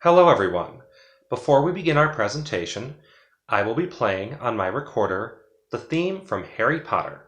Hello everyone. Before we begin our presentation, I will be playing on my recorder the theme from Harry Potter.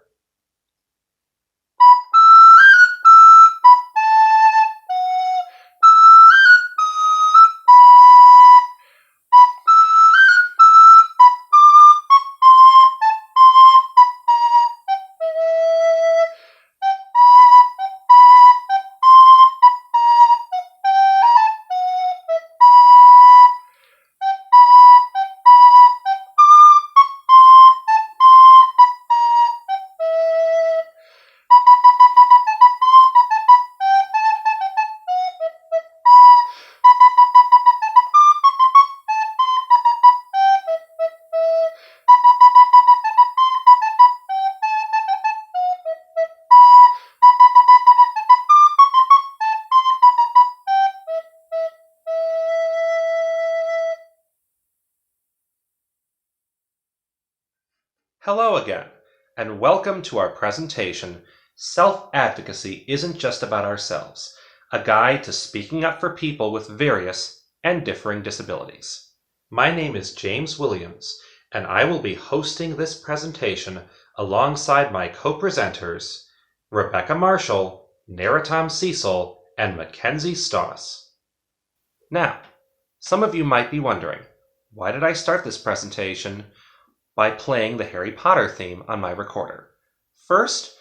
Hello again, and welcome to our presentation, Self-Advocacy Isn't Just About Ourselves, a guide to speaking up for people with various and differing disabilities. My name is James Williams, and I will be hosting this presentation alongside my co-presenters, Rebecca Marshall, Narottam Cecil, and Mackenzie Stoss. Now, some of you might be wondering, why did I start this presentation by playing the Harry Potter theme on my recorder? First,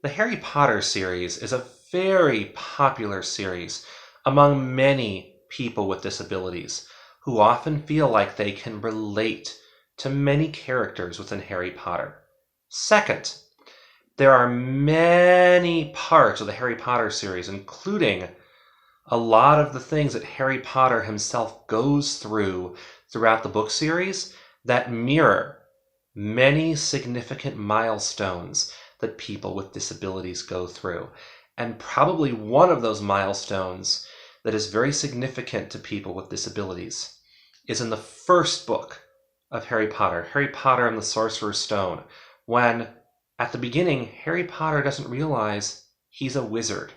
the Harry Potter series is a very popular series among many people with disabilities who often feel like they can relate to many characters within Harry Potter. Second, there are many parts of the Harry Potter series, including a lot of the things that Harry Potter himself goes throughout the book series, that mirror many significant milestones that people with disabilities go through. And probably one of those milestones that is very significant to people with disabilities is in the first book of Harry Potter, Harry Potter and the Sorcerer's Stone, when at the beginning, Harry Potter doesn't realize he's a wizard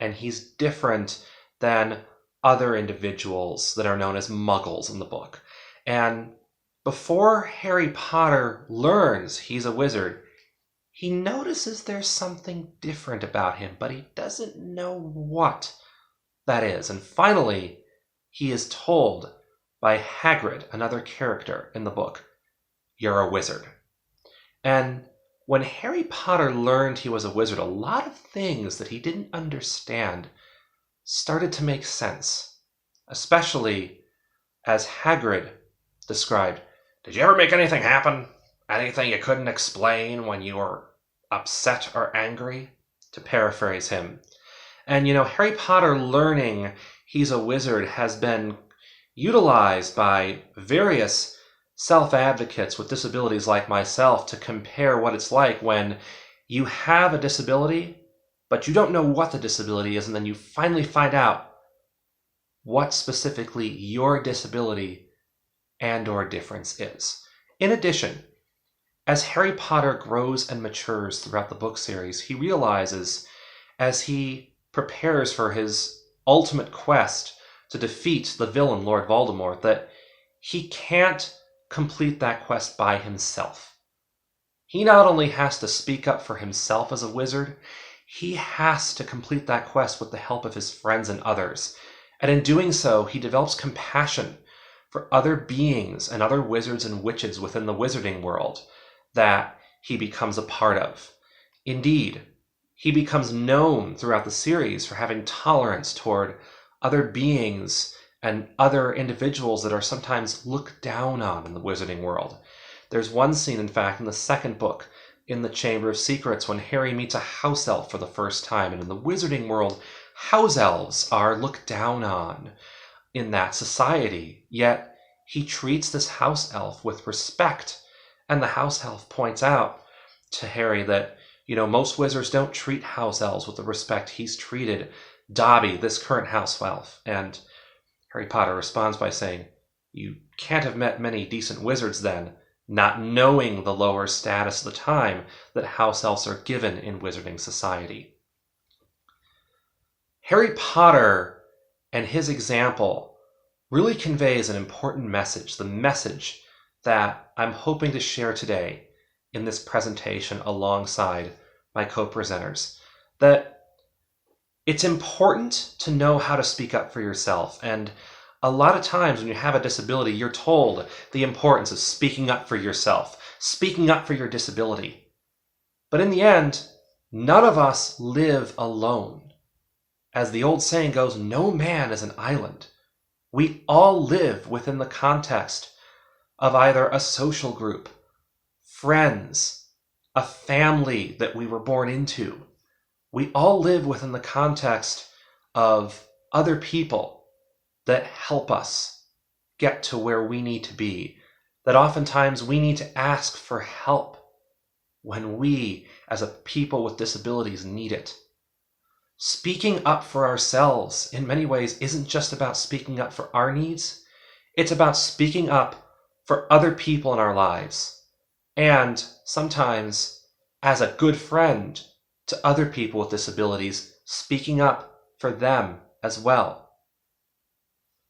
and he's different than other individuals that are known as muggles in the book. And before Harry Potter learns he's a wizard, he notices there's something different about him, but he doesn't know what that is. And finally, he is told by Hagrid, another character in the book, "You're a wizard." And when Harry Potter learned he was a wizard, a lot of things that he didn't understand started to make sense, especially as Hagrid described, "Did you ever make anything happen? Anything you couldn't explain when you were upset or angry?" To paraphrase him. And Harry Potter learning he's a wizard has been utilized by various self-advocates with disabilities like myself to compare what it's like when you have a disability, but you don't know what the disability is, and then you finally find out what specifically your disability and or difference is. In addition, as Harry Potter grows and matures throughout the book series, he realizes, as he prepares for his ultimate quest to defeat the villain Lord Voldemort, that he can't complete that quest by himself. He not only has to speak up for himself as a wizard, he has to complete that quest with the help of his friends and others. And in doing so, he develops compassion for other beings and other wizards and witches within the wizarding world that he becomes a part of. Indeed, he becomes known throughout the series for having tolerance toward other beings and other individuals that are sometimes looked down on in the wizarding world. There's one scene, in fact, in the second book, in the Chamber of Secrets, when Harry meets a house elf for the first time. And in the wizarding world, house elves are looked down on in that society. Yet he treats this house elf with respect. And the house elf points out to Harry that, most wizards don't treat house elves with the respect he's treated Dobby, this current house elf. And Harry Potter responds by saying, "You can't have met many decent wizards then," not knowing the lower status of the time that house elves are given in wizarding society. Harry Potter and his example really conveys an important message, the message that I'm hoping to share today in this presentation alongside my co-presenters, that it's important to know how to speak up for yourself. And a lot of times when you have a disability, you're told the importance of speaking up for yourself, speaking up for your disability. But in the end, none of us live alone. As the old saying goes, no man is an island. We all live within the context of either a social group, friends, a family that we were born into. We all live within the context of other people that help us get to where we need to be, that oftentimes we need to ask for help when we, as a people with disabilities, need it. Speaking up for ourselves, in many ways, isn't just about speaking up for our needs. It's about speaking up for other people in our lives. And sometimes, as a good friend to other people with disabilities, speaking up for them as well.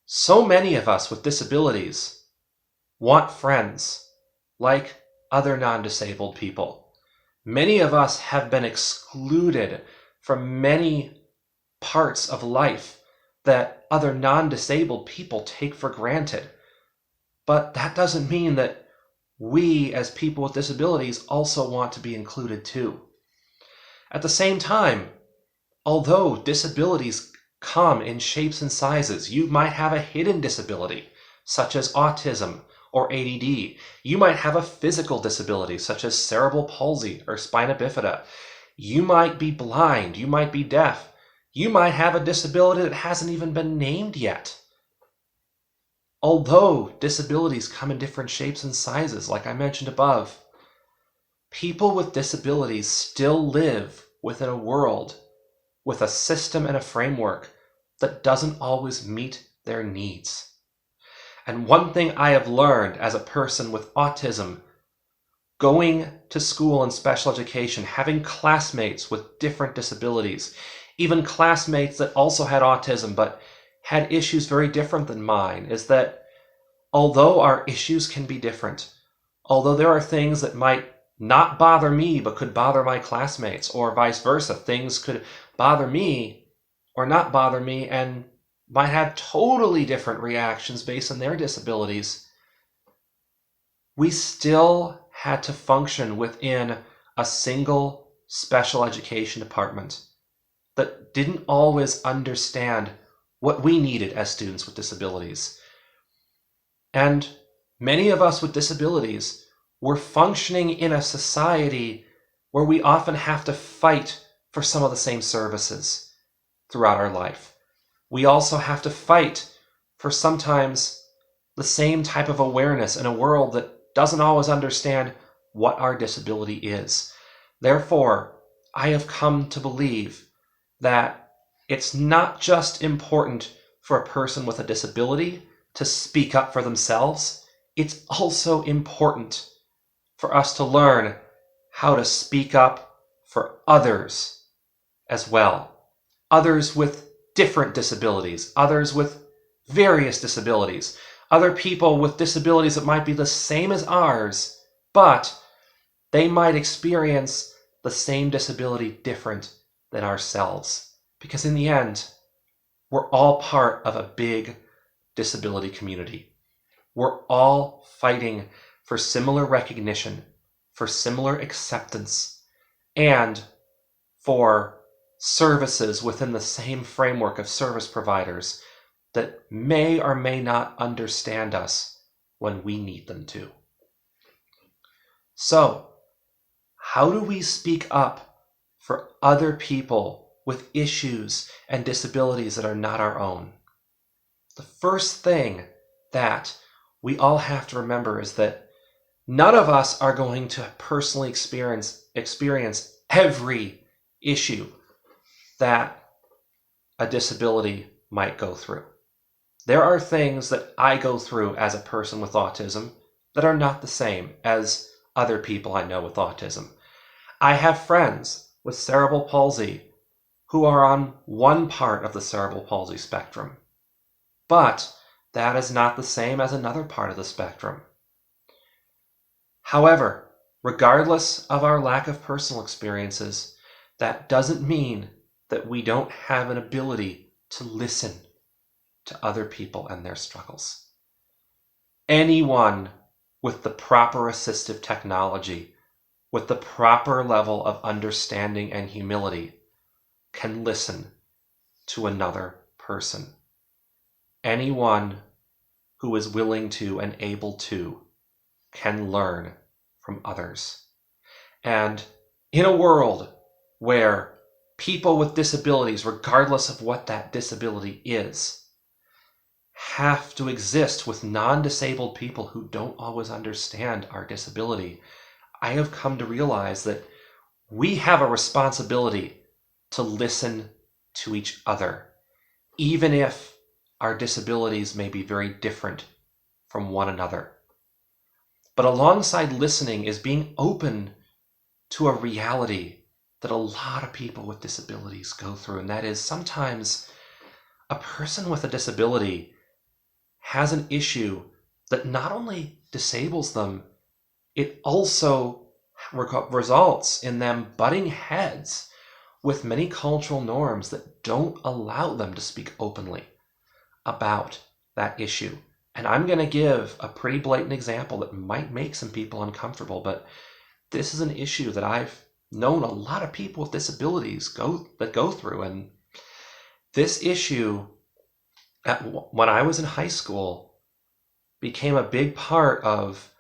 So many of us with disabilities want friends like other non-disabled people. Many of us have been excluded from many parts of life that other non-disabled people take for granted. But that doesn't mean that we as people with disabilities also want to be included too. At the same time, although disabilities come in shapes and sizes, you might have a hidden disability, such as autism or ADD. You might have a physical disability, such as cerebral palsy or spina bifida. You might be blind, you might be deaf. You might have a disability that hasn't even been named yet. Although disabilities come in different shapes and sizes, like I mentioned above, people with disabilities still live within a world with a system and a framework that doesn't always meet their needs. And one thing I have learned as a person with autism, going to school in special education, having classmates with different disabilities, even classmates that also had autism but had issues very different than mine, is that although our issues can be different, although there are things that might not bother me but could bother my classmates, or vice versa, things could bother me or not bother me and might have totally different reactions based on their disabilities, we still had to function within a single special education department that didn't always understand what we needed as students with disabilities. And many of us with disabilities were functioning in a society where we often have to fight for some of the same services throughout our life. We also have to fight for sometimes the same type of awareness in a world that doesn't always understand what our disability is. Therefore, I have come to believe that it's not just important for a person with a disability to speak up for themselves, it's also important for us to learn how to speak up for others as well. Others with different disabilities, others with various disabilities, other people with disabilities that might be the same as ours, but they might experience the same disability different than ourselves. Because in the end, we're all part of a big disability community. We're all fighting for similar recognition, for similar acceptance, and for services within the same framework of service providers that may or may not understand us when we need them to. So, how do we speak up for other people with issues and disabilities that are not our own? The first thing that we all have to remember is that none of us are going to personally experience every issue that a disability might go through. There are things that I go through as a person with autism that are not the same as other people I know with autism. I have friends with cerebral palsy who are on one part of the cerebral palsy spectrum, but that is not the same as another part of the spectrum. However, regardless of our lack of personal experiences, that doesn't mean that we don't have an ability to listen to other people and their struggles. Anyone with the proper assistive technology, with the proper level of understanding and humility, can listen to another person. Anyone who is willing to and able to can learn from others. And in a world where people with disabilities, regardless of what that disability is, have to exist with non-disabled people who don't always understand our disability, I have come to realize that we have a responsibility to listen to each other, even if our disabilities may be very different from one another. But alongside listening is being open to a reality that a lot of people with disabilities go through, and that is sometimes a person with a disability has an issue that not only disables them, it also results in them butting heads with many cultural norms that don't allow them to speak openly about that issue. And I'm going to give a pretty blatant example that might make some people uncomfortable, but this is an issue that I've known a lot of people with disabilities go through. And this issue, when I was in high school, became a big part of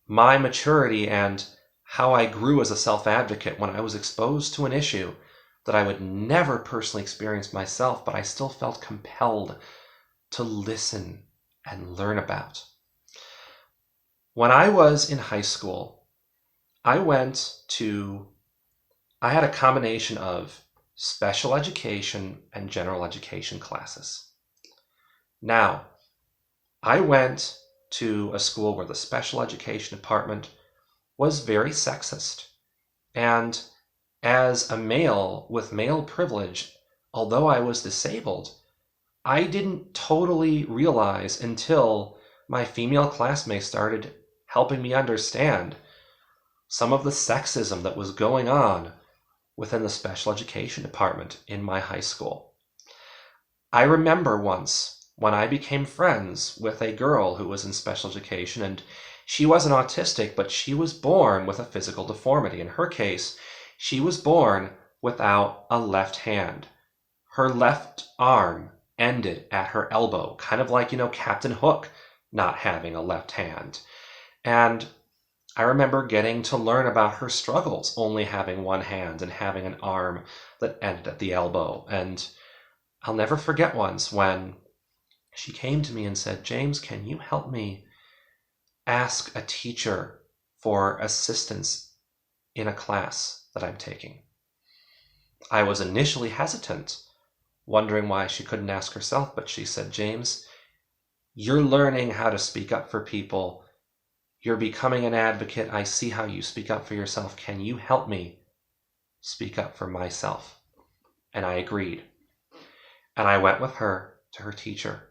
my maturity and how I grew as a self-advocate when I was exposed to an issue that I would never personally experience myself, but I still felt compelled to listen and learn about. When I was in high school, I had a combination of special education and general education classes. Now, I went to a school where the special education department was very sexist. And as a male with male privilege, although I was disabled, I didn't totally realize until my female classmates started helping me understand some of the sexism that was going on within the special education department in my high school. I remember once when I became friends with a girl who was in special education, and she wasn't autistic, but she was born with a physical deformity. In her case, she was born without a left hand. Her left arm ended at her elbow, kind of like, Captain Hook not having a left hand. And I remember getting to learn about her struggles, only having one hand and having an arm that ended at the elbow. And I'll never forget once when she came to me and said, "James, can you help me ask a teacher for assistance in a class that I'm taking?" I was initially hesitant, wondering why she couldn't ask herself, but she said, "James, you're learning how to speak up for people. You're becoming an advocate. I see how you speak up for yourself. Can you help me speak up for myself?" And I agreed. And I went with her to her teacher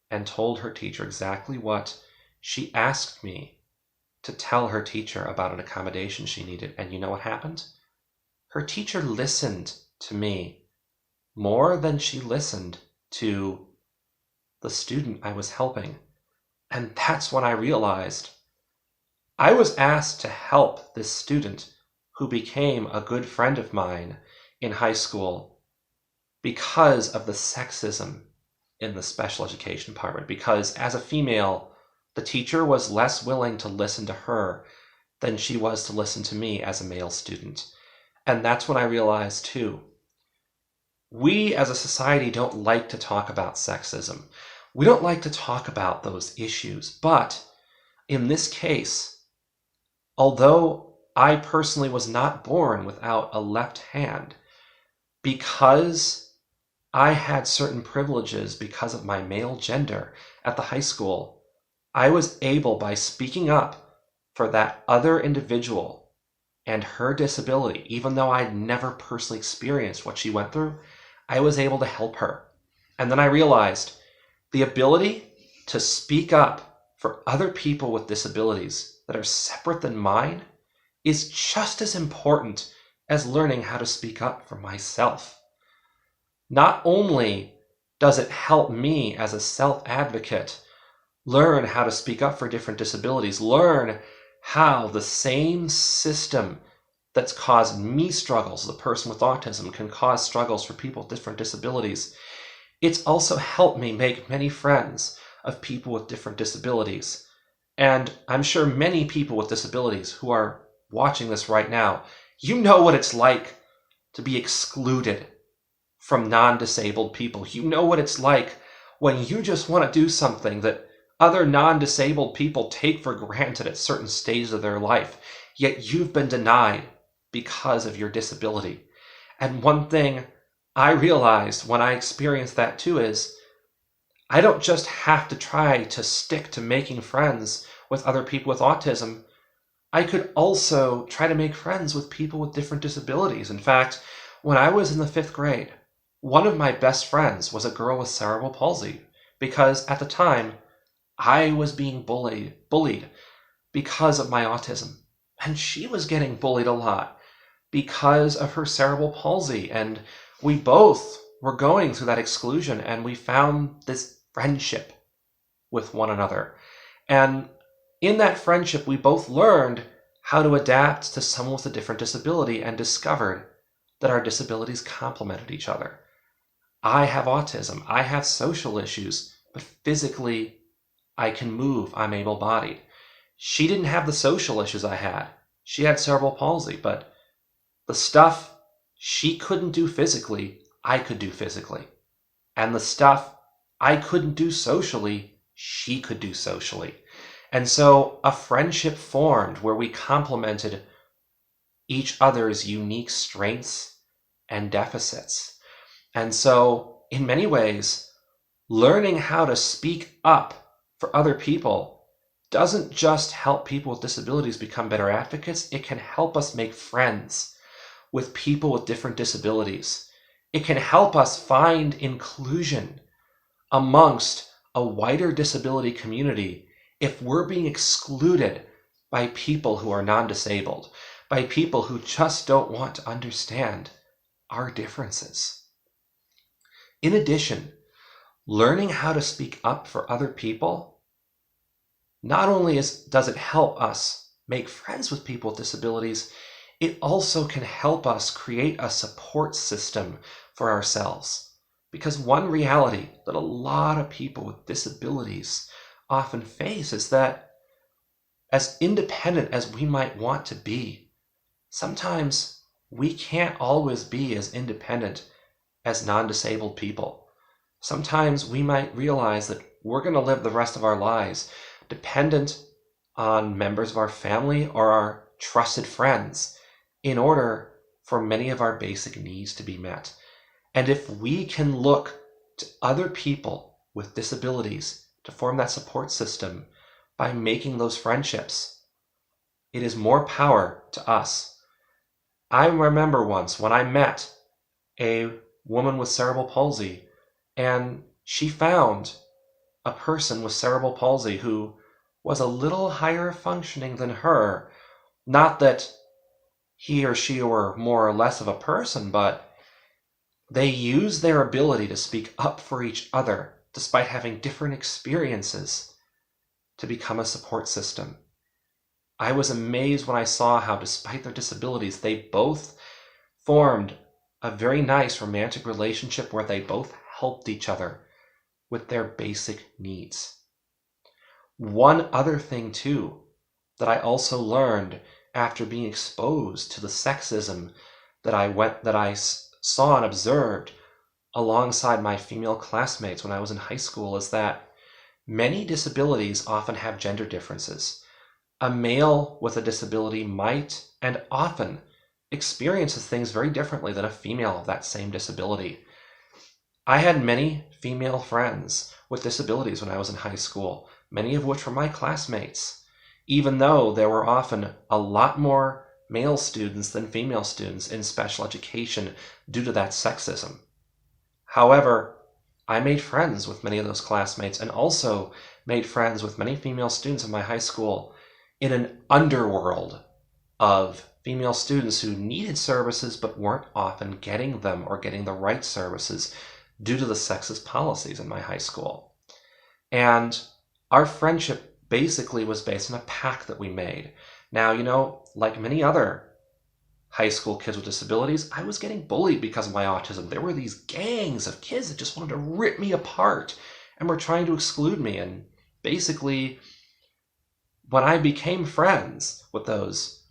and told her teacher exactly what she asked me to tell her teacher about an accommodation she needed. And you know what happened? Her teacher listened to me more than she listened to the student I was helping. And that's when I realized I was asked to help this student who became a good friend of mine in high school because of the sexism in the special education department. Because as a female, the teacher was less willing to listen to her than she was to listen to me as a male student. And that's when I realized too, we as a society don't like to talk about sexism. We don't like to talk about those issues. But in this case, although I personally was not born without a left hand, because I had certain privileges because of my male gender at the high school, I was able, by speaking up for that other individual and her disability, even though I'd never personally experienced what she went through, I was able to help her. And then I realized the ability to speak up for other people with disabilities that are separate than mine is just as important as learning how to speak up for myself. Not only does it help me as a self-advocate learn how to speak up for different disabilities, learn how the same system that's caused me struggles, the person with autism, can cause struggles for people with different disabilities. It's also helped me make many friends of people with different disabilities. And I'm sure many people with disabilities who are watching this right now, you know what it's like to be excluded from non-disabled people. You know what it's like when you just want to do something that other non-disabled people take for granted at certain stages of their life, yet you've been denied because of your disability. And one thing I realized when I experienced that too is I don't just have to try to stick to making friends with other people with autism. I could also try to make friends with people with different disabilities. In fact, when I was in the 5th grade, one of my best friends was a girl with cerebral palsy because at the time I was being bullied because of my autism. And she was getting bullied a lot because of her cerebral palsy. And we both were going through that exclusion, and we found this friendship with one another. And in that friendship, we both learned how to adapt to someone with a different disability and discovered that our disabilities complemented each other. I have autism, I have social issues, but physically I can move, I'm able-bodied. She didn't have the social issues I had. She had cerebral palsy, but the stuff she couldn't do physically, I could do physically. And the stuff I couldn't do socially, she could do socially. And so a friendship formed where we complemented each other's unique strengths and deficits. And so in many ways, learning how to speak up for other people doesn't just help people with disabilities become better advocates, it can help us make friends with people with different disabilities. It can help us find inclusion amongst a wider disability community if we're being excluded by people who are non-disabled, by people who just don't want to understand our differences. In addition, learning how to speak up for other people, not only does it help us make friends with people with disabilities, it also can help us create a support system for ourselves. Because one reality that a lot of people with disabilities often face is that as independent as we might want to be, sometimes we can't always be as independent as non-disabled people. Sometimes we might realize that we're going to live the rest of our lives dependent on members of our family or our trusted friends in order for many of our basic needs to be met. And if we can look to other people with disabilities to form that support system by making those friendships, it is more power to us. I remember once when I met a woman with cerebral palsy, and she found a person with cerebral palsy who was a little higher functioning than her. Not that he or she were more or less of a person, but they used their ability to speak up for each other despite having different experiences to become a support system. I was amazed when I saw how, despite their disabilities, they both formed a very nice romantic relationship where they both helped each other with their basic needs. One other thing too that I also learned after being exposed to the sexism that I saw and observed alongside my female classmates when I was in high school is that many disabilities often have gender differences. A male with a disability might and often experiences things very differently than a female of that same disability. I had many female friends with disabilities when I was in high school, many of which were my classmates, even though there were often a lot more male students than female students in special education due to that sexism. However, I made friends with many of those classmates and also made friends with many female students in my high school in an underworld of female students who needed services but weren't often getting them or getting the right services due to the sexist policies in my high school. And our friendship basically was based on a pact that we made. Now, like many other high school kids with disabilities, I was getting bullied because of my autism. There were these gangs of kids that just wanted to rip me apart and were trying to exclude me. And basically, when I became friends with those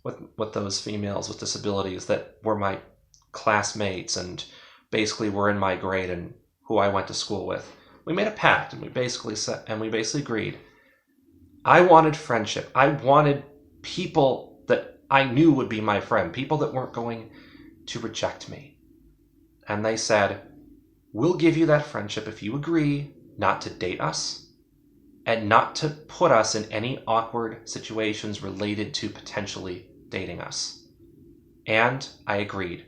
females with disabilities that were my classmates and basically were in my grade and who I went to school with, we made a pact and we basically agreed. I wanted friendship. I wanted people that I knew would be my friend, people that weren't going to reject me. And they said, we'll give you that friendship if you agree not to date us and not to put us in any awkward situations related to potentially dating us. And I agreed.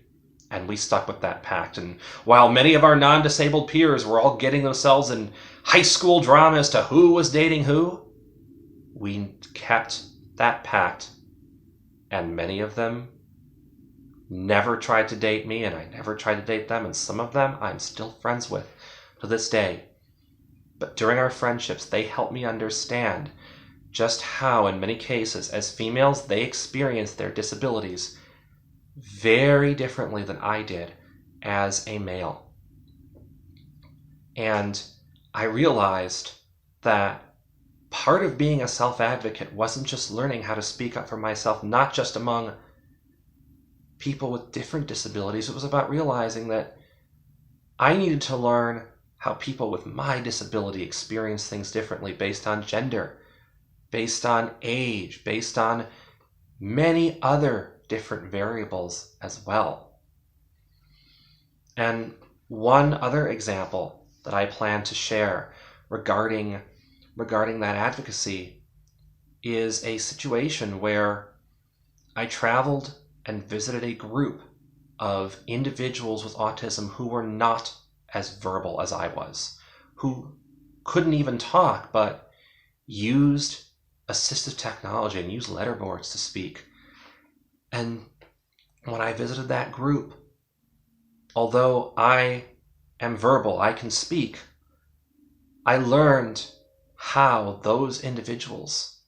And we stuck with that pact. And while many of our non-disabled peers were all getting themselves in high school drama as to who was dating who, we kept that pact. And many of them never tried to date me, and I never tried to date them. And some of them I'm still friends with to this day. But during our friendships, they helped me understand just how, in many cases, as females, they experience their disabilities very differently than I did as a male. And I realized that part of being a self-advocate wasn't just learning how to speak up for myself, not just among people with different disabilities. It was about realizing that I needed to learn how people with my disability experience things differently based on gender, based on age, based on many other different variables as well. And one other example that I plan to share regarding that advocacy is a situation where I traveled and visited a group of individuals with autism who were not as verbal as I was, who couldn't even talk but used assistive technology and used letterboards to speak. And when I visited that group, although I am verbal, I can speak, I learned how those individuals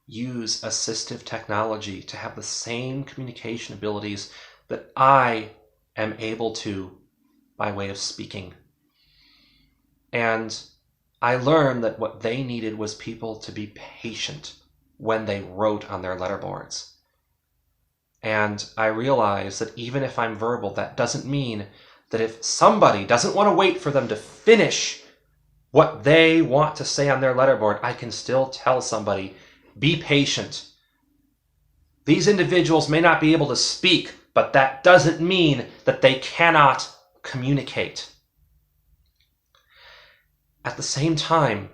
use assistive technology to have the same communication abilities that I am able to by way of speaking. And I learned that what they needed was people to be patient when they wrote on their letterboards. And I realized that even if I'm verbal, that doesn't mean that if somebody doesn't want to wait for them to finish what they want to say on their letterboard, I can still tell somebody, be patient. These individuals may not be able to speak, but that doesn't mean that they cannot communicate. At the same time,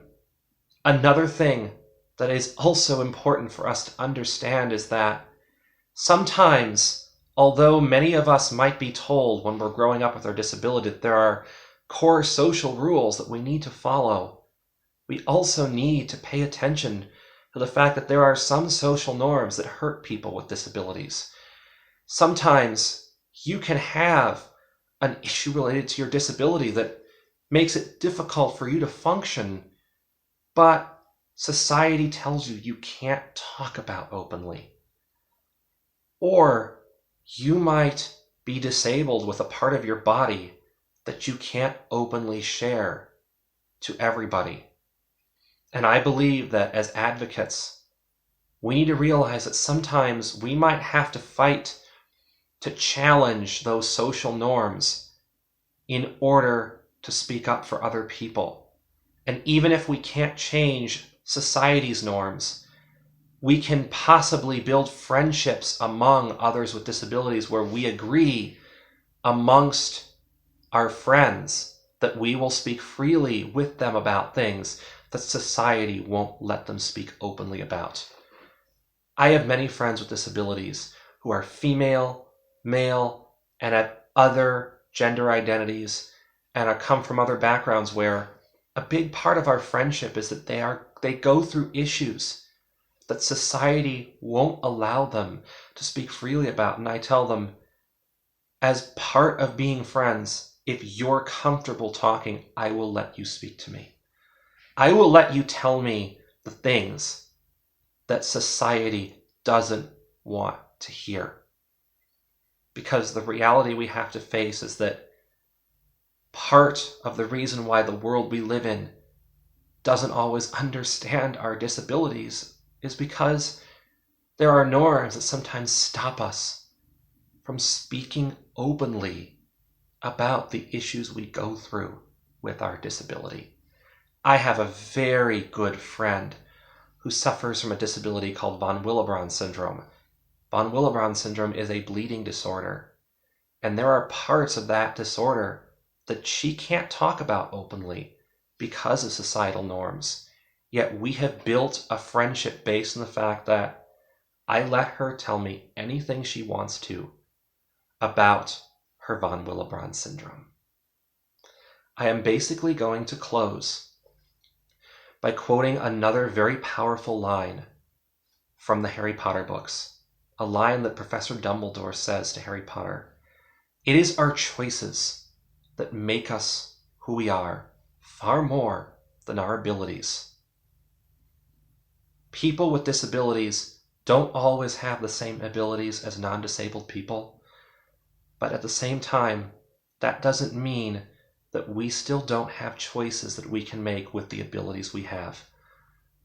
another thing that is also important for us to understand is that sometimes, although many of us might be told when we're growing up with our disability that there are core social rules that we need to follow, we also need to pay attention to the fact that there are some social norms that hurt people with disabilities. Sometimes you can have an issue related to your disability that makes it difficult for you to function, but society tells you you can't talk about openly. Or you might be disabled with a part of your body that you can't openly share to everybody. And I believe that as advocates, we need to realize that sometimes we might have to fight to challenge those social norms in order to speak up for other people. And even if we can't change society's norms, we can possibly build friendships among others with disabilities where we agree amongst our friends that we will speak freely with them about things that society won't let them speak openly about. I have many friends with disabilities who are female, male, and have other gender identities, and I come from other backgrounds where a big part of our friendship is that they go through issues that society won't allow them to speak freely about. And I tell them, as part of being friends, if you're comfortable talking, I will let you speak to me. I will let you tell me the things that society doesn't want to hear. Because the reality we have to face is that part of the reason why the world we live in doesn't always understand our disabilities is because there are norms that sometimes stop us from speaking openly about the issues we go through with our disability. I have a very good friend who suffers from a disability called von Willebrand syndrome. Von Willebrand syndrome is a bleeding disorder, and there are parts of that disorder that she can't talk about openly because of societal norms. Yet we have built a friendship based on the fact that I let her tell me anything she wants to about her von Willebrand syndrome. I am basically going to close by quoting another very powerful line from the Harry Potter books, a line that Professor Dumbledore says to Harry Potter. It is our choices that make us who we are, far more than our abilities. People with disabilities don't always have the same abilities as non-disabled people, but at the same time, that doesn't mean that we still don't have choices that we can make with the abilities we have.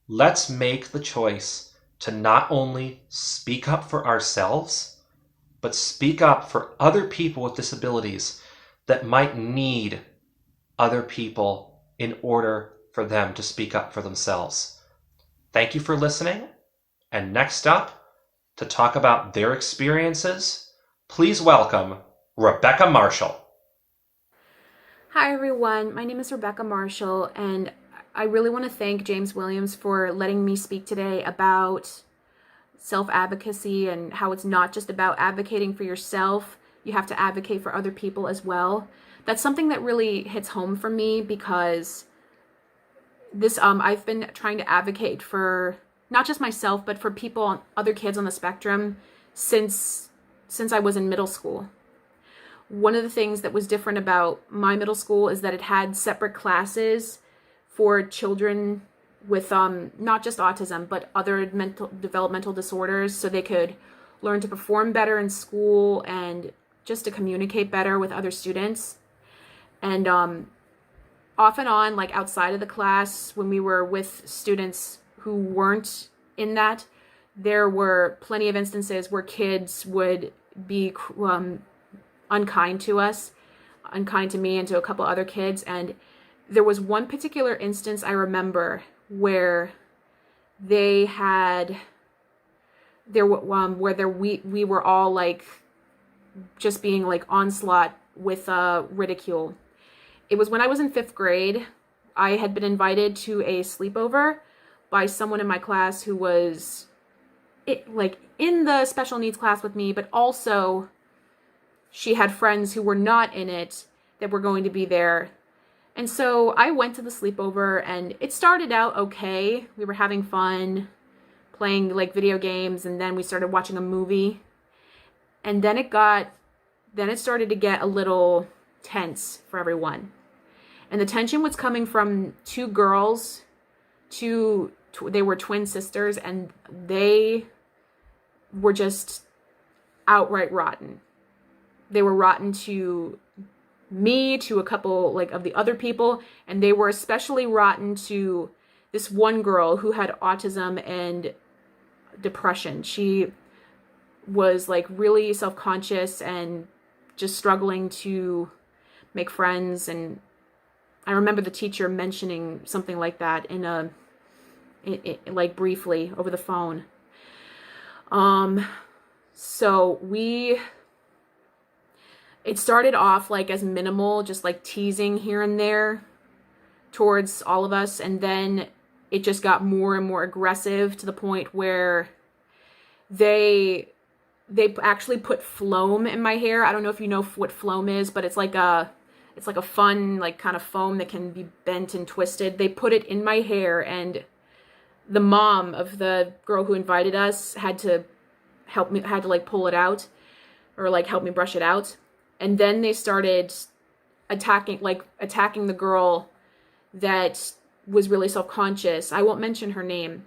Let's make the choice to not only speak up for ourselves, but speak up for other people with disabilities that might need other people in order for them to speak up for themselves. Thank you for listening. And next up, to talk about their experiences, please welcome Rebecca Marshall. Hi everyone, my name is Rebecca Marshall, and I really want to thank James Williams for letting me speak today about self-advocacy and how it's not just about advocating for yourself, you have to advocate for other people as well. That's something that really hits home for me because I've been trying to advocate for not just myself, but for people, other kids on the spectrum since I was in middle school. One of the things that was different about my middle school is that it had separate classes for children with not just autism, but other developmental disorders, so they could learn to perform better in school and just to communicate better with other students. And off and on, like outside of the class, when we were with students who weren't in that, there were plenty of instances where kids would be unkind to us, unkind to me and to a couple other kids. And there was one particular instance I remember where we were all like just being like onslaught with ridicule. It was when I was in 5th grade. I had been invited to a sleepover by someone in my class who was in the special needs class with me, but also she had friends who were not in it that were going to be there. And so I went to the sleepover, and it started out okay. We were having fun, playing like video games, and then we started watching a movie. And then it started to get a little tense for everyone. And the tension was coming from two girls, they were twin sisters, and they were just outright rotten. They were rotten to me, to a couple like of the other people, and they were especially rotten to this one girl who had autism and depression. She was like really self-conscious and just struggling to make friends. And I remember the teacher mentioning something like that like briefly over the phone. So it started off like as minimal, just like teasing here and there towards all of us. And then it just got more and more aggressive to the point where they actually put phloem in my hair. I don't know if you know what phloem is, but it's like It's like a fun, like kind of foam that can be bent and twisted. They put it in my hair, and the mom of the girl who invited us had to like pull it out, or like help me brush it out. And then they started attacking the girl that was really self-conscious. I won't mention her name.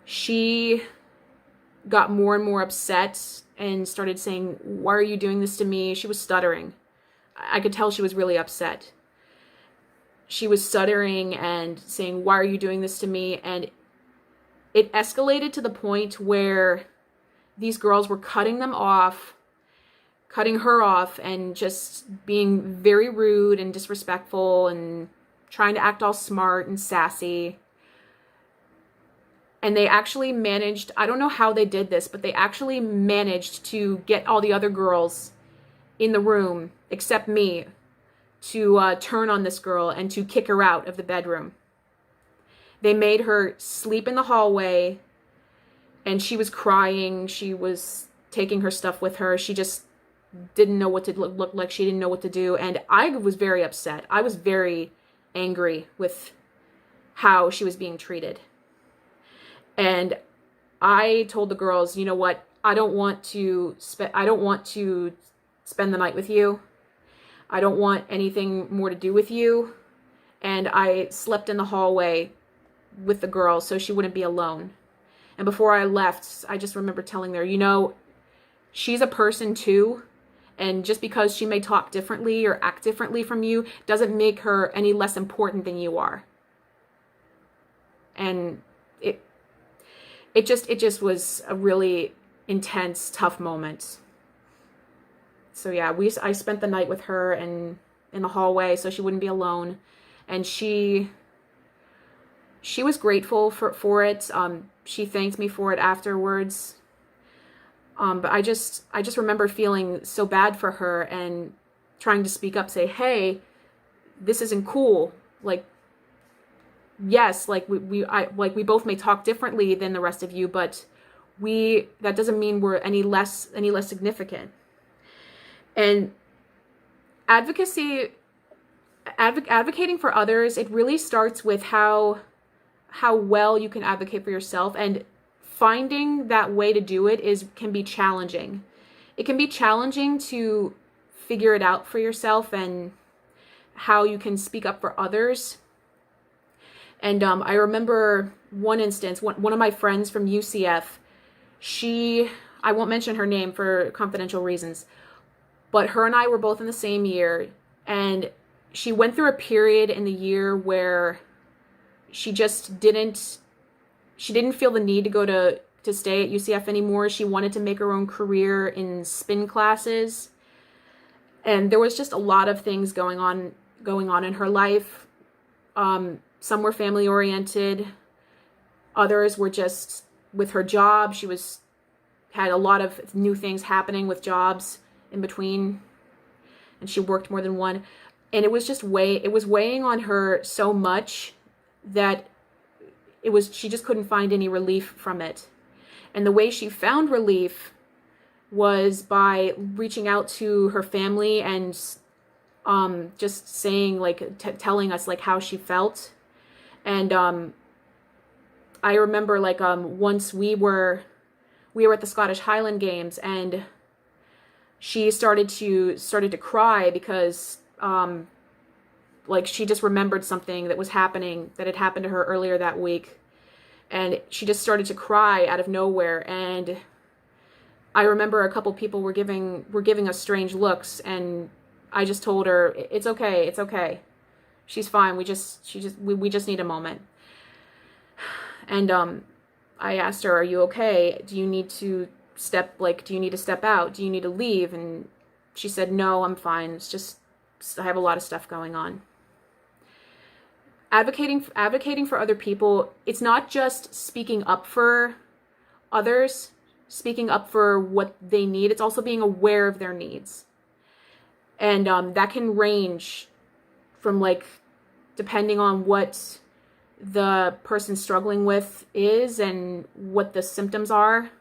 She got more and more upset and started saying, "Why are you doing this to me?" She was stuttering. I could tell she was really upset. She was stuttering and saying, "Why are you doing this to me?" And it escalated to the point where these girls were cutting her off, and just being very rude and disrespectful and trying to act all smart and sassy. And they actually managed, I don't know how they did this, but they actually managed to get all the other girls in the room, except me, to turn on this girl and to kick her out of the bedroom. They made her sleep in the hallway, and she was crying. She was taking her stuff with her. She just didn't know what to look like. She didn't know what to do. And I was very upset. I was very angry with how she was being treated. And I told the girls, you know what? I don't want to spend the night with you. I don't want anything more to do with you. And I slept in the hallway with the girl so she wouldn't be alone. And before I left, I just remember telling her, you know, she's a person too. And just because she may talk differently or act differently from you doesn't make her any less important than you are. And it just was a really intense, tough moment. So yeah, I spent the night with her and in the hallway so she wouldn't be alone. And she was grateful for it. She thanked me for it afterwards. But I just remember feeling so bad for her and trying to speak up, say, "Hey, this isn't cool. Like, yes, like we both may talk differently than the rest of you, but that doesn't mean we're any less significant." And advocating for others, it really starts with how well you can advocate for yourself, and finding that way to do it can be challenging. It can be challenging to figure it out for yourself and how you can speak up for others. And I remember one instance, one of my friends from UCF, I won't mention her name for confidential reasons, but her and I were both in the same year, and she went through a period in the year where she just didn't feel the need to go to stay at UCF anymore. She wanted to make her own career in spin classes. And there was just a lot of things going on in her life. Some were family oriented. Others were just with her job. She had a lot of new things happening with jobs in between. And she worked more than one. And it was weighing on her so much that she just couldn't find any relief from it. And the way she found relief was by reaching out to her family and just saying, like, telling us like how she felt. And I remember like once we were at the Scottish Highland Games, and she started to cry because like she just remembered something that had happened to her earlier that week. And she just started to cry out of nowhere. And I remember a couple people were giving us strange looks, and I just told her, it's okay. She's fine. We just need a moment. And I asked her, "Are you okay? Do you need to step out? Do you need to leave?" And she said, "No, I'm fine. It's just I have a lot of stuff going on." Advocating for other people, it's not just speaking up for others, speaking up for what they need. It's also being aware of their needs. And that can range from, like, depending on what the person struggling with is and what the symptoms are.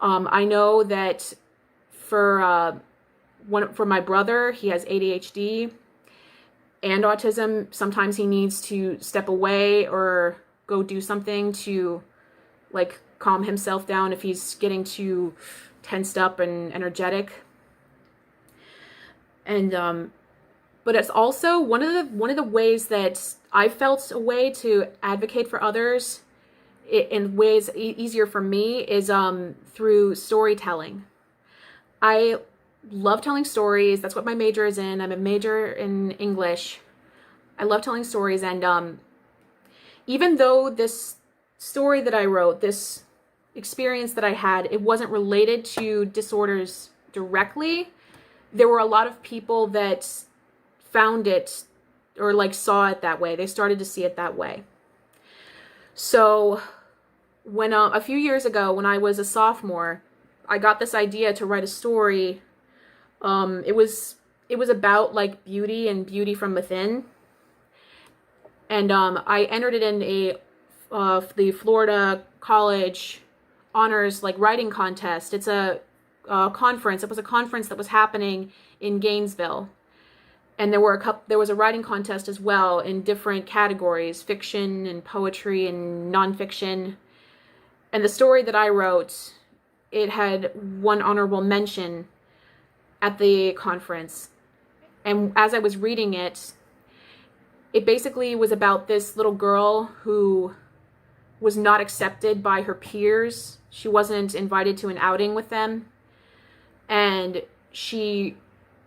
I know that for for my brother, he has ADHD and autism. Sometimes he needs to step away or go do something to like calm himself down if he's getting too tensed up and energetic. And but it's also one of the ways that I felt a way to advocate for others in ways easier for me is through storytelling. I love telling stories. That's what my major is in. I'm a major in English. I love telling stories, and even though this story that I wrote, this experience that I had, it wasn't related to disorders directly, there were a lot of people that found it or like saw it that way. They started to see it that way. So when a few years ago, when I was a sophomore, I got this idea to write a story. It was about like beauty and beauty from within, and I entered it in the Florida College Honors like writing contest. It's a conference. It was a conference that was happening in Gainesville, and there was a writing contest as well in different categories: fiction and poetry and nonfiction. And the story that I wrote, it had one honorable mention at the conference. And as I was reading it, it basically was about this little girl who was not accepted by her peers. She wasn't invited to an outing with them. And she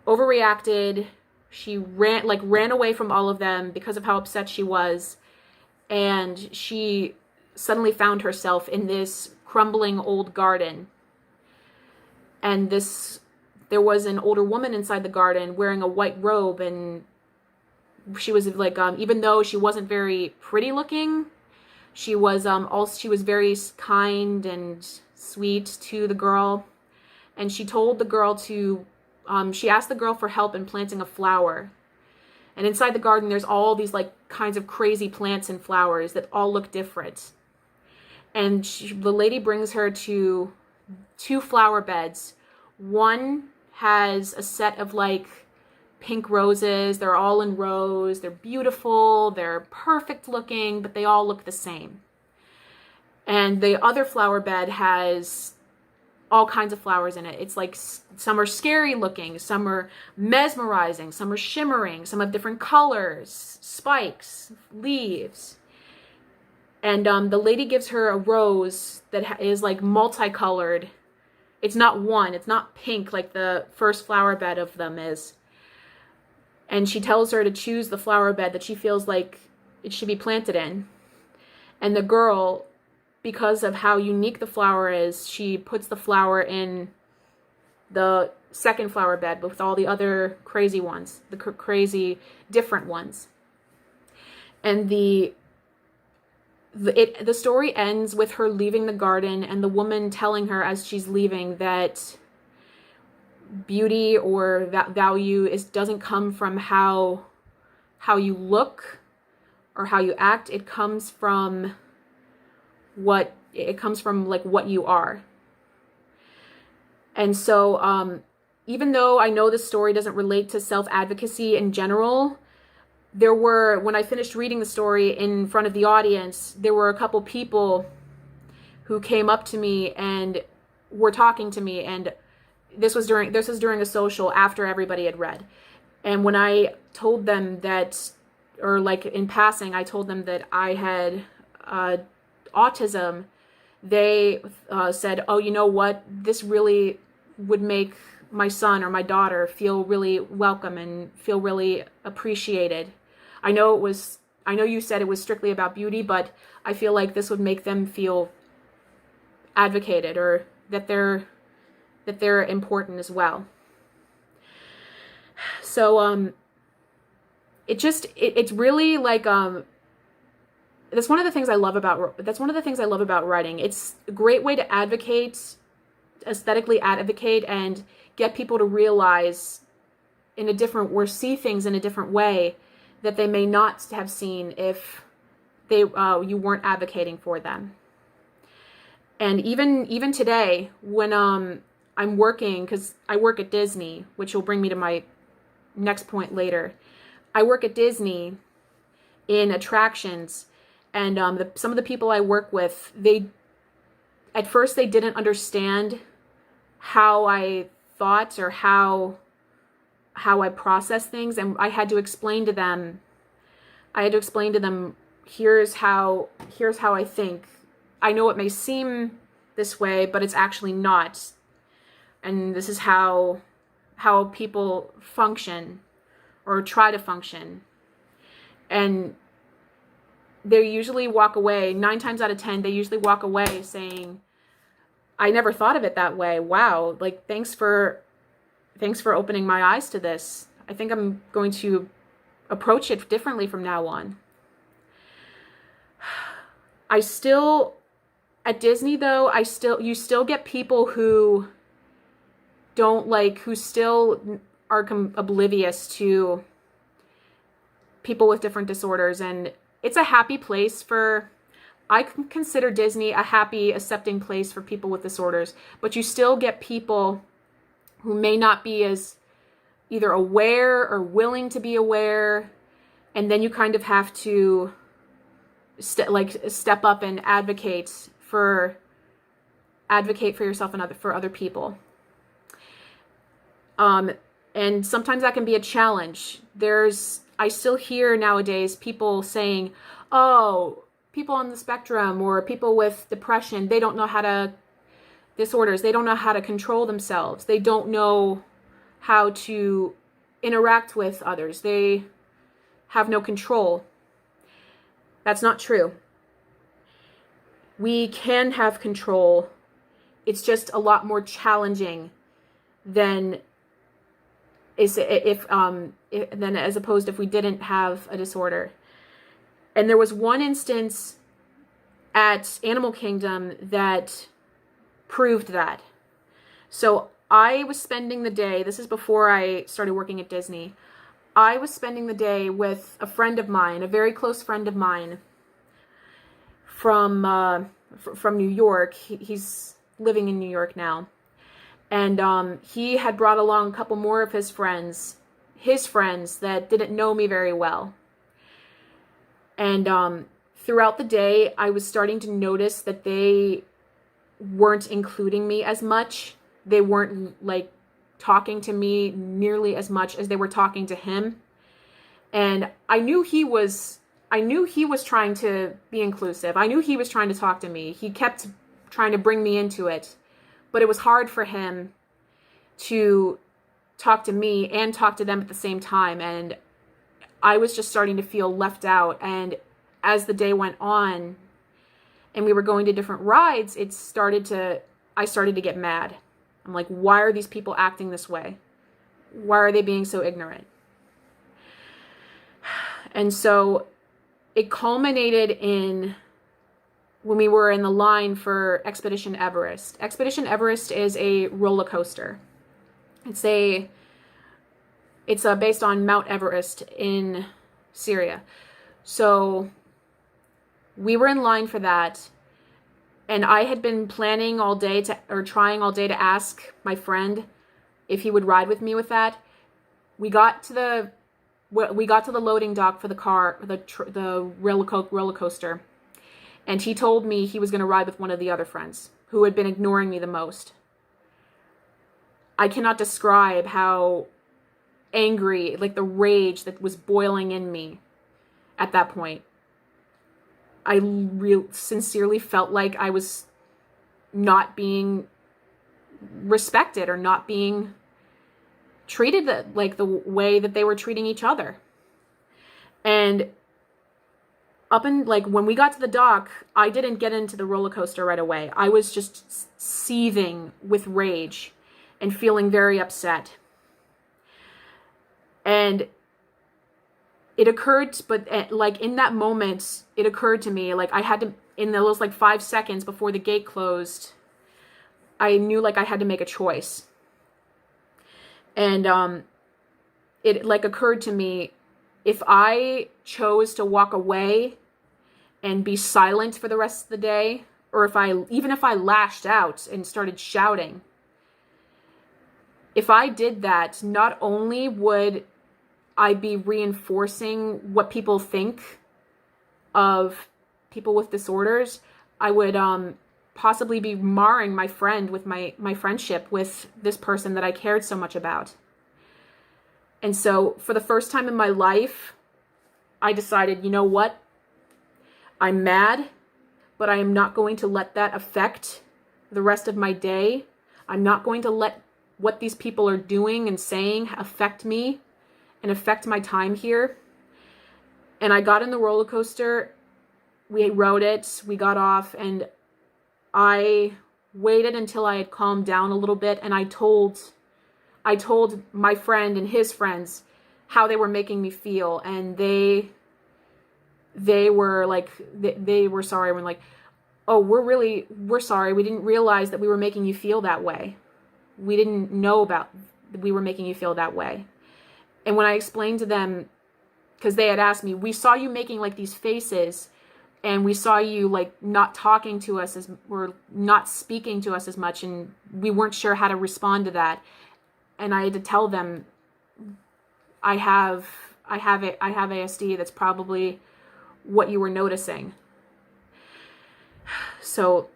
overreacted. She ran away from all of them because of how upset she was. And she suddenly found herself in this crumbling old garden. And there was an older woman inside the garden wearing a white robe, and she was like, even though she wasn't very pretty looking, she was very kind and sweet to the girl. And she told the girl she asked the girl for help in planting a flower. And inside the garden, there's all these like kinds of crazy plants and flowers that all look different. And the lady brings her to 2 flower beds. One has a set of like pink roses. They're all in rows. They're beautiful. They're perfect looking, but they all look the same. And the other flower bed has all kinds of flowers in it. It's like some are scary looking, some are mesmerizing, some are shimmering, some have different colors, spikes, leaves. And the lady gives her a rose that is like multicolored. It's not one. It's not pink like the first flower bed of them is. And she tells her to choose the flower bed that she feels like it should be planted in. And the girl, because of how unique the flower is, she puts the flower in the second flower bed with all the other crazy ones, the crazy different ones. And the story ends with her leaving the garden and the woman telling her as she's leaving that beauty or that value doesn't come from how you look or how you act. It comes from what you are. And so even though I know this story doesn't relate to self-advocacy in general, when I finished reading the story in front of the audience, there were a couple people who came up to me and were talking to me, and this was during a social after everybody had read. And when I told them that, or like in passing, I told them that I had autism, they said, "Oh, you know what? This really would make my son or my daughter feel really welcome and feel really appreciated. I know you said it was strictly about beauty, but I feel like this would make them feel advocated or that they're important as well." So it's really like that's one of the things I love about writing. It's a great way to aesthetically advocate and get people to realize or see things in a different way that they may not have seen if you weren't advocating for them. And even today, when I'm working, because I work at Disney, which will bring me to my next point later. I work at Disney in attractions, and some of the people I work with, at first they didn't understand how I thought or how I process things, and I had to explain to them. Here's how I think. I know it may seem this way, but it's actually not. And this is how people function or try to function. And they usually walk away, 9 times out of 10, they usually walk away saying, I never thought of it that way. Wow, like thanks for opening my eyes to this. I think I'm going to approach it differently from now on. At Disney though, you still get people who who still are oblivious to people with different disorders. And it's a happy place I can consider Disney a happy, accepting place for people with disorders, but you still get people who may not be as either aware or willing to be aware, and then you kind of have to step up and advocate for yourself and for other people. And sometimes that can be a challenge. I still hear nowadays people saying, oh, people on the spectrum or people with depression, they don't know disorders, they don't know how to control themselves. They don't know how to interact with others. They have no control. That's not true. We can have control. It's just a lot more challenging than as opposed if we didn't have a disorder. And there was one instance at Animal Kingdom that proved that. So I was spending the day, this is before I started working at Disney, I was spending the day with a friend of mine, a very close friend of mine from New York. He's living in New York now. And he had brought along a couple more of his friends that didn't know me very well. And throughout the day, I was starting to notice that they weren't including me as much. They weren't talking to me nearly as much as they were talking to him. And I knew he was trying to be inclusive. I knew he was trying to talk to me. He kept trying to bring me into it. But it was hard for him to talk to me and talk to them at the same time. And I was just starting to feel left out. And as the day went on and we were going to different rides, I started to get mad. I'm like, why are these people acting this way? Why are they being so ignorant? And so it culminated in when we were in the line for Expedition Everest. Expedition Everest is a roller coaster. It's based on Mount Everest in Syria. So we were in line for that. And I had been trying all day to ask my friend if he would ride with me with that. We got to the loading dock for the car, the roller coaster. And he told me he was going to ride with one of the other friends who had been ignoring me the most. I cannot describe how angry, the rage that was boiling in me at that point. I sincerely felt like I was not being respected or not being treated the way that they were treating each other. And when we got to the dock, I didn't get into the roller coaster right away. I was just seething with rage and feeling very upset. And it occurred, but in that moment, it occurred to me, I had to, in those 5 seconds before the gate closed, I knew I had to make a choice. And it occurred to me, if I chose to walk away and be silent for the rest of the day, or even if I lashed out and started shouting, if I did that, not only would I be reinforcing what people think of people with disorders, I would possibly be marring my friendship with this person that I cared so much about. And so for the first time in my life, I decided, you know what? I'm mad, but I am not going to let that affect the rest of my day. I'm not going to let what these people are doing and saying affect me and affect my time here. And I got in the roller coaster. We rode it. We got off, and I waited until I had calmed down a little bit, and I told my friend and his friends how they were making me feel, and they were like, they were sorry. We're like, oh, we're sorry. We didn't realize that we were making you feel that way. We didn't know about that we were making you feel that way. And when I explained to them, because they had asked me, we saw you making like these faces, and we saw you like not talking to us or not speaking to us as much, and we weren't sure how to respond to that. And I had to tell them, I have ASD. That's probably what you were noticing. So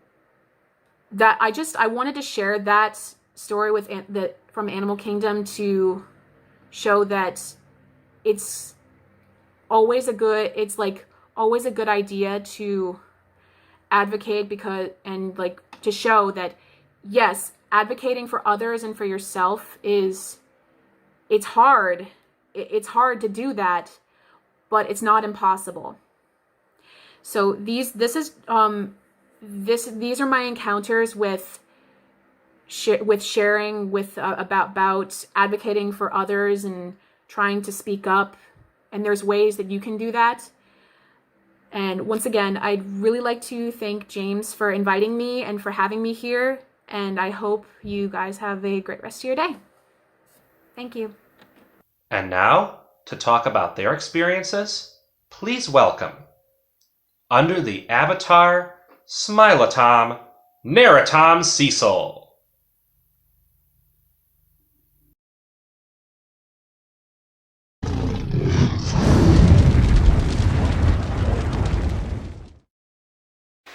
that I wanted to share that story with from Animal Kingdom to show that it's always a good idea to advocate, and to show that yes, advocating for others and for yourself it's hard. It's hard to do that, but it's not impossible. So these are my encounters with sharing about advocating for others and trying to speak up. And there's ways that you can do that. And once again, I'd really like to thank James for inviting me and for having me here. And I hope you guys have a great rest of your day. Thank you. And now, to talk about their experiences, please welcome, under the avatar Smilottam, Narottam Cecil.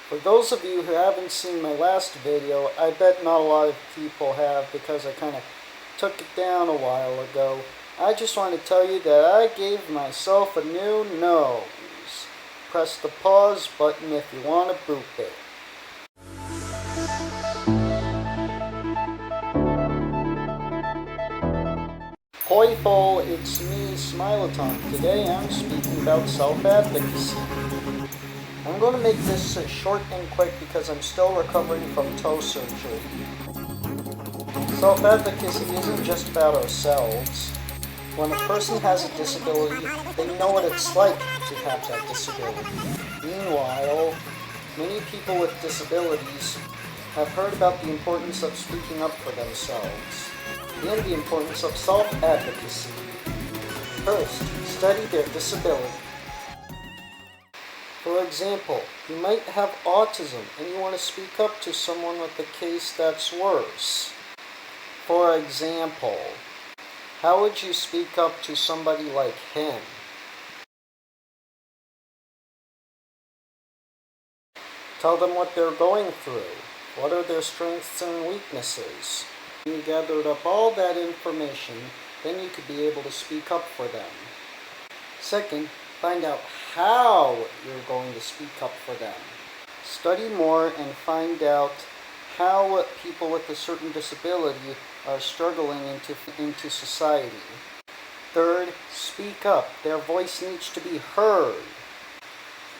For those of you who haven't seen my last video, I bet not a lot of people have because I kind of took it down a while ago. I just want to tell you that I gave myself a new nose. Press the pause button if you want to boop it. Hoi ho, it's me, Smilottam. Today I'm speaking about self-advocacy. I'm going to make this short and quick because I'm still recovering from toe surgery. Self-advocacy isn't just about ourselves. When a person has a disability, they know what it's like to have that disability. Meanwhile, many people with disabilities have heard about the importance of speaking up for themselves and the importance of self-advocacy. First, study their disability. For example, you might have autism and you want to speak up to someone with a case that's worse. For example, how would you speak up to somebody like him? Tell them what they're going through. What are their strengths and weaknesses? When you gathered up all that information, then you could be able to speak up for them. Second, find out how you're going to speak up for them. Study more and find out how people with a certain disability are struggling into society. Third, speak up. Their voice needs to be heard.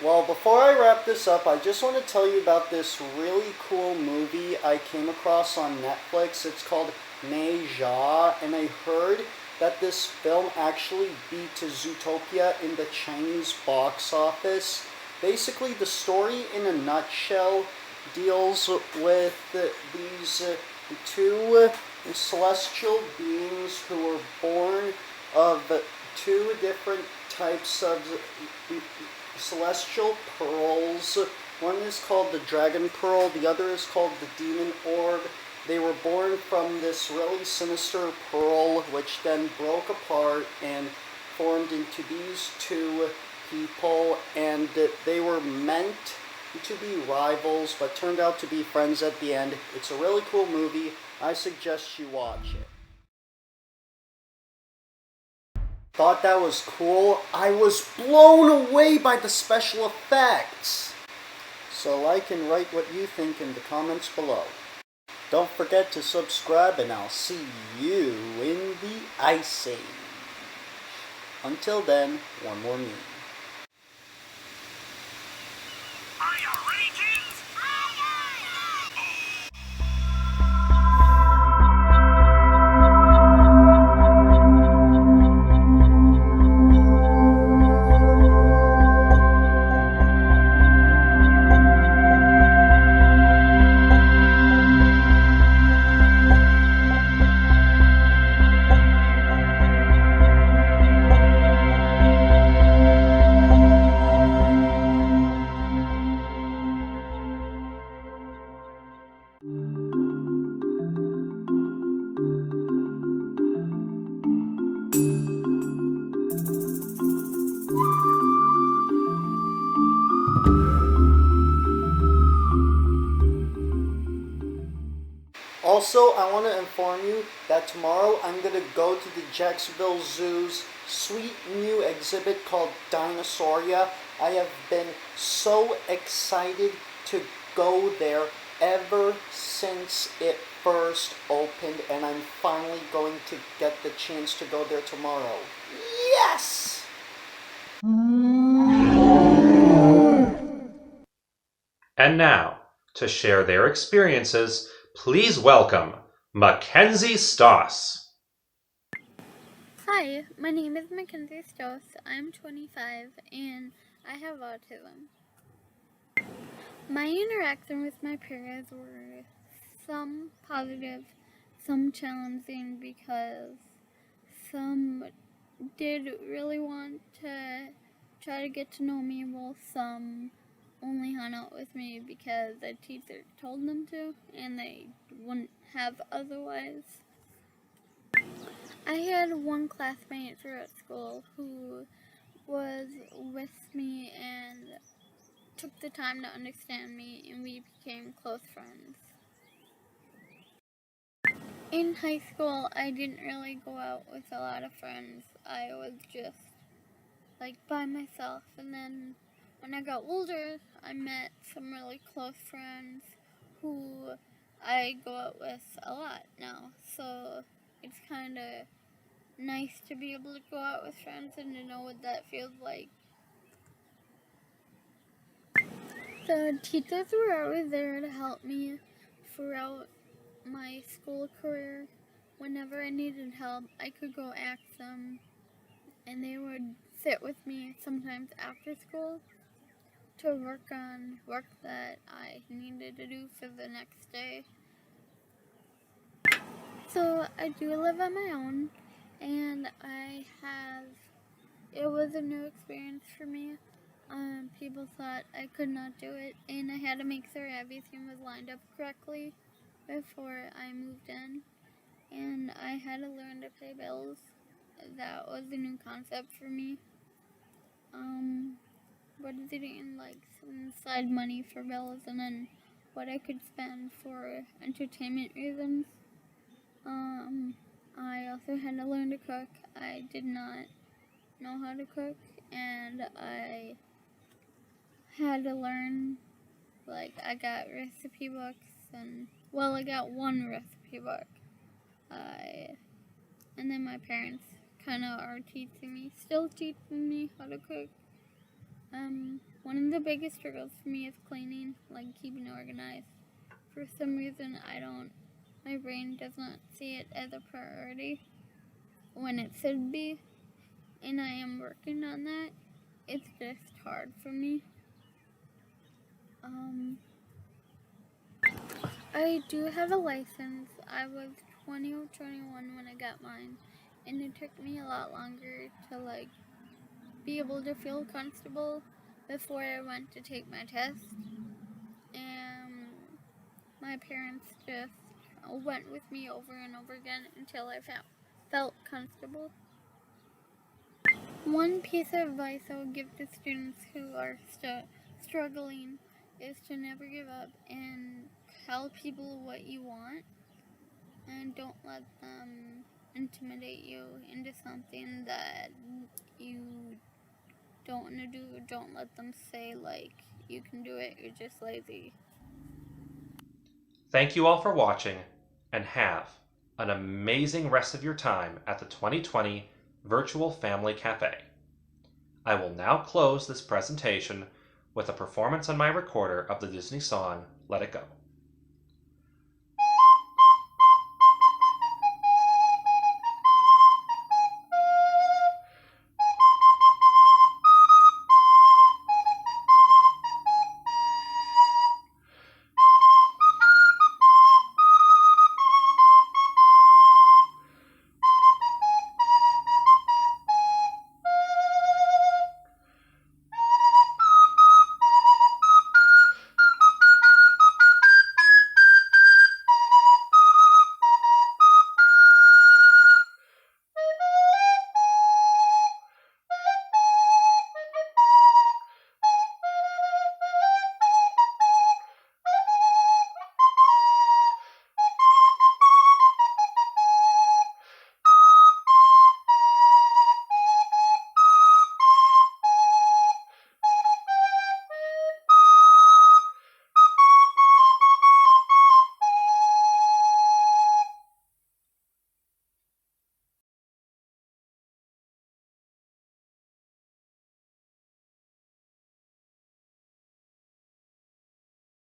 Well, before I wrap this up, I just want to tell you about this really cool movie I came across on Netflix. It's called Ne Zha, and I heard that this film actually beat Zootopia in the Chinese box office. Basically, the story in a nutshell deals with these two celestial beings who were born of two different types of celestial pearls. One is called the dragon pearl, the other is called the demon orb, They were born from this really sinister pearl, which then broke apart and formed into these two people, and they were meant to be rivals, but turned out to be friends at the end. It's a really cool movie. I suggest you watch it. Thought that was cool. I was blown away by the special effects. So like and write what you think in the comments below. Don't forget to subscribe, and I'll see you in the Ice Age. Until then, one more meme. Also, I want to inform you that tomorrow I'm going to go to the Jacksonville Zoo's sweet new exhibit called Dinosauria. I have been so excited to go there ever since it first opened, and I'm finally going to get the chance to go there tomorrow. Yes! And now, to share their experiences, please welcome Mackenzie Stoss. Hi, my name is Mackenzie Stoss. I'm 25 and I have autism. My interaction with my peers were some positive, some challenging, because some did really want to try to get to know me, while some only hung out with me because the teacher told them to and they wouldn't have otherwise. I had one classmate throughout school who was with me and took the time to understand me, and we became close friends. In high school, I didn't really go out with a lot of friends. I was just by myself, and then when I got older, I met some really close friends who I go out with a lot now. So it's kind of nice to be able to go out with friends and to know what that feels like. The teachers were always there to help me throughout my school career. Whenever I needed help, I could go ask them, and they would sit with me sometimes after school to work on work that I needed to do for the next day. So I do live on my own, and it was a new experience for me. People thought I could not do it, and I had to make sure everything was lined up correctly before I moved in, and I had to learn to pay bills. That was a new concept for me. Budgeting some side money for bills, and then what I could spend for entertainment reasons. I also had to learn to cook. I did not know how to cook, and I had to learn. I got recipe books, and I got one recipe book. And then my parents kind of are still teaching me how to cook. One of the biggest struggles for me is cleaning, keeping organized. For some reason, my brain does not see it as a priority when it should be, and I am working on that. It's just hard for me. I do have a license. I was 20 or 21 when I got mine, and it took me a lot longer to be able to feel comfortable before I went to take my test. And my parents just went with me over and over again until I felt comfortable. One piece of advice I would give to students who are struggling is to never give up and tell people what you want, and don't let them intimidate you into something that you don't want to do. Don't let them say, like, you can do it, you're just lazy. Thank you all for watching, and have an amazing rest of your time at the 2020 Virtual Family Cafe. I will now close this presentation with a performance on my recorder of the Disney song Let It Go.